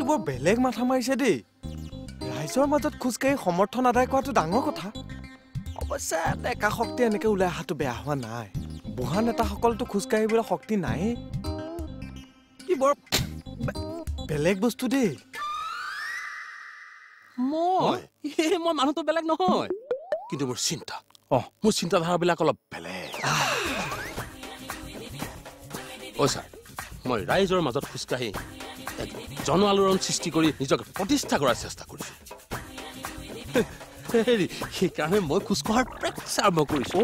ছাৰটো বৰ বেলেগ মাথা মাৰিছে দেই ৰাইজৰ মাজত খোজকাঢ়ি সমৰ্থন আদায় কৰাটো ডাঙৰ কথা অৱশ্যে ডেকা শক্তি এনেকে ওলাই অহাটো বেয়া হোৱা নাই বুঢ়া নেতাসকলতো খোজকাঢ়িবলৈ শক্তি নাই কি বৰ বেলেগ বস্তু দেই মই মানুহটো বেলেগ নহয় কিন্তু মোৰ চিন্তা মোৰ চিন্তাধাৰাবিলাক অলপ বেলেগ ছাৰ মই ৰাইজৰ মাজত খোজকাঢ়ি জন আলোড়ন সৃষ্টি কৰি নিজক প্ৰতিষ্ঠা কৰাৰ চেষ্টা কৰিছোঁ সেইকাৰণে মই খোজকঢ়াৰ প্ৰেক্টিছ আৰম্ভ কৰিছোঁ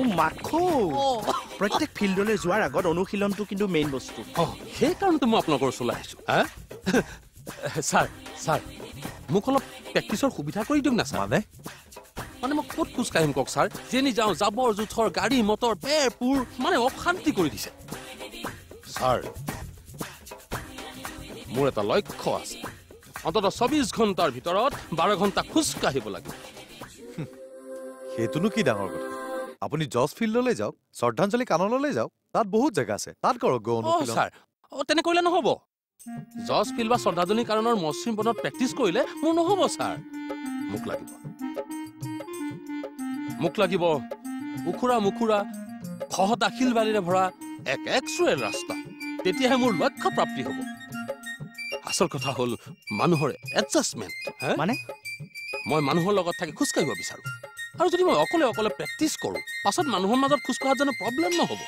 প্ৰত্যেক ফিল্ডলৈ যোৱাৰ আগত অনুশীলনটো কিন্তু মেইন বস্তু সেইকাৰণেতো মই আপোনালোকৰ ওচৰলৈ আহিছোঁ ছাৰ মোক অলপ প্ৰেক্টিছৰ সুবিধা কৰি দিয়ক না ছাৰ মানে মই ক'ত খোজকাঢ়িম কওক ছাৰ যেনি যাওঁ জাবৰ জোঁথৰ গাড়ী মটৰ পেৰ পুৰ মানে অশান্তি কৰি দিছে ছাৰ মোৰ এটা লক্ষ্য আছে অন্ততঃ 24 ঘণ্টাৰ ভিতৰত 12 ঘণ্টা খোজকাঢ়িব লাগিব সেইটোনো কি ডাঙৰ কথা আপুনি জজ ফিল্ডলৈ যাওক শ্ৰদ্ধাঞ্জলি কাননলৈ যাওক তাত বহুত জেগা আছে তাত কৰক ছাৰ তেনে কৰিলে নহ'ব জজ ফিল্ড বা শ্ৰদ্ধাঞ্জলি কাননৰ মসৃণ পদত প্ৰেক্টিছ কৰিলে মোৰ নহ'ব ছাৰ মোক লাগিব উখুৰা মুখুৰা খহতা শিলবালিৰে ভৰা এক এক্সৰেল ৰাস্তা তেতিয়াহে মোৰ লক্ষ্য প্ৰাপ্তি হ'ব আচল কথা হ'ল মানুহৰ এডজাষ্টমেণ্ট মানে মই মানুহৰ লগত থাকি খোজকাঢ়িব বিচাৰোঁ আৰু যদি মই অকলে অকলে প্ৰেক্টিছ কৰোঁ পাছত মানুহৰ মাজত খোজকঢ়াত জানো প্ৰব্লেম নহ'ব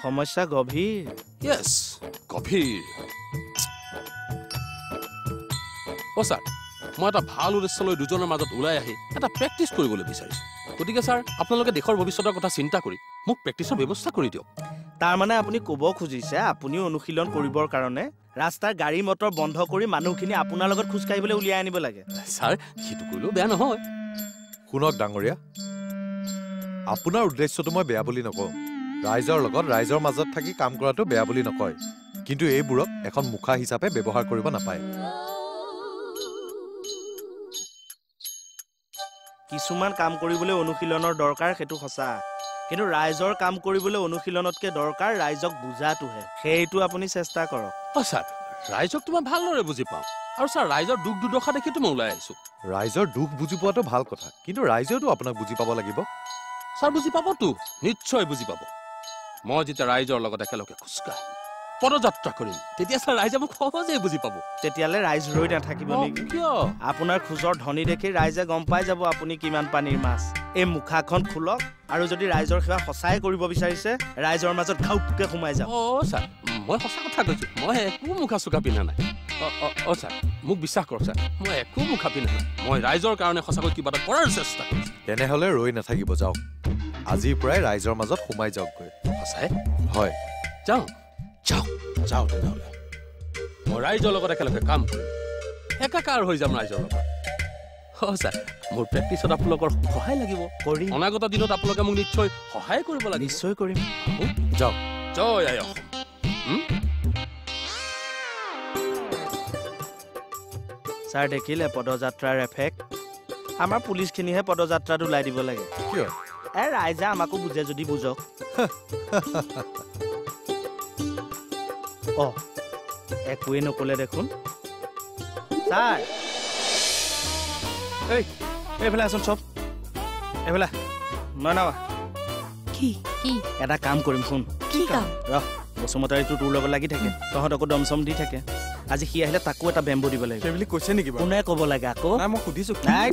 সমস্যা গভীৰ য়েছ গভীৰ ছাৰ মই এটা ভাল উদ্দেশ্যলৈ দুজনৰ মাজত ওলাই আহি এটা প্ৰেক্টিছ কৰিবলৈ বিচাৰিছোঁ গতিকে ছাৰ আপোনালোকে দেশৰ ভৱিষ্যতৰ কথা চিন্তা কৰি মোক প্ৰেক্টিছৰ ব্যৱস্থা কৰি দিয়ক তাৰমানে আপুনি ক'ব খুজিছে আপুনিও অনুশীলন কৰিবৰ কাৰণে ৰাস্তাৰ গাড়ী মটৰ বন্ধ কৰি মানুহখিনি আপোনাৰ লগত খোজকাঢ়িবলৈ উলিয়াই আনিব লাগে ছাৰ সেইটো কৰিলেও বেয়া নহয় শুনক ডাঙৰীয়া আপোনাৰ উদ্দেশ্যটো মই বেয়া বুলি নকওঁ ৰাইজৰ লগত ৰাইজৰ মাজত থাকি কাম কৰাটো বেয়া বুলি নকয় কিন্তু এইবোৰক এখন মুখা হিচাপে ব্যৱহাৰ কৰিব নাপায় কিছুমান কাম কৰিবলৈ অনুশীলনৰ দৰকাৰ সেইটো সঁচা কিন্তু ৰাইজৰ কাম কৰিবলৈ অনুশীলনতকৈ দৰকাৰ ৰাইজক বুজাটোহে সেইটো আপুনি চেষ্টা কৰক ছাৰ ৰাইজক তোমাৰ ভালদৰে বুজি পাওঁ আৰু ছাৰ ৰাইজৰ দুখ দুৰ্দশা দেখি মই ওলাই আহিছোঁ ৰাইজৰ দুখ বুজি পোৱাটো ভাল কথা কিন্তু ৰাইজেওতো আপোনাক বুজি পাব লাগিব ছাৰ বুজি পাবতো নিশ্চয় বুজি পাব মই যেতিয়া ৰাইজৰ লগত একেলগে খোজকাঢ়িম পদযাত্ৰা কৰিম তেতিয়া ছাৰ ৰাইজে মোক সহজেই বুজি পাব তেতিয়ালে ৰাইজ ৰৈ নাথাকিব নেকি কিয় আপোনাৰ খোজৰ ধ্বনি দেখি ৰাইজে গম পাই যাব আপুনি কিমান পানীৰ মাছ এই মুখাখন খোলক আৰু যদি ৰাইজৰ সেৱা সঁচাই কৰিব বিচাৰিছে ৰাইজৰ মাজত ঘাউকে সোমাই যাওক ছাৰ মই সঁচা কথা কৈছোঁ মই একো মুখা চুখা পিন্ধা নাই ছাৰ মোক বিশ্বাস কৰক ছাৰ মই একো মুখা পিন্ধা নাই মই ৰাইজৰ কাৰণে সঁচাকৈ কিবা এটা কৰাৰ চেষ্টা কৰিছোঁ তেনেহ'লে ৰৈ নাথাকিব যাওক আজিৰ পৰাই ৰাইজৰ মাজত সোমাই যাওকগৈ সঁচাই হয় যাওঁ তেনেহ'লে মই ৰাইজৰ লগত একেলগে কাম কৰিম একাকাৰ হৈ যাম ৰাইজৰ লগত ছাৰ মোৰ প্ৰেক্টিছত আপোনালোকৰ সহায় লাগিব কৰিম অনাগত দিনত আপোনালোকে মোক নিশ্চয় সহায় কৰিব লাগে নিশ্চয় কৰিম যাওক জয় আই অসম ছাৰ দেখিলে পদযাত্ৰাৰ এফেক্ট আমাৰ পুলিচখিনিহে পদযাত্ৰাত ওলাই দিব লাগে কিয় ৰাইজে আমাকো বুজে যদি বুজক একোৱে নকলে দেখোন ছাৰ এইফালে আছোন চব এইফালে ননাবা কি এটা কাম কৰিম শুন কি কাম ৰহ বসুমতাৰীটো তোৰ লগত লাগি থাকে তহঁতকো দমচম দি থাকে আজি সি আহিলে তাকো এটা বেম্বো দিব লাগিব সেইবুলি কৈছে নেকি কোনে ক'ব লাগে আকৌ নাই মই সুধিছোঁ নাই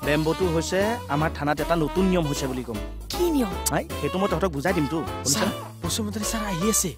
বেম্বোটো হৈছে আমাৰ থানাত এটা নতুন নিয়ম হৈছে বুলি ক'ম কি নিয়ম সেইটো মই তহঁতক বুজাই দিমতো বসুমতাৰী ছাৰ আহি আছে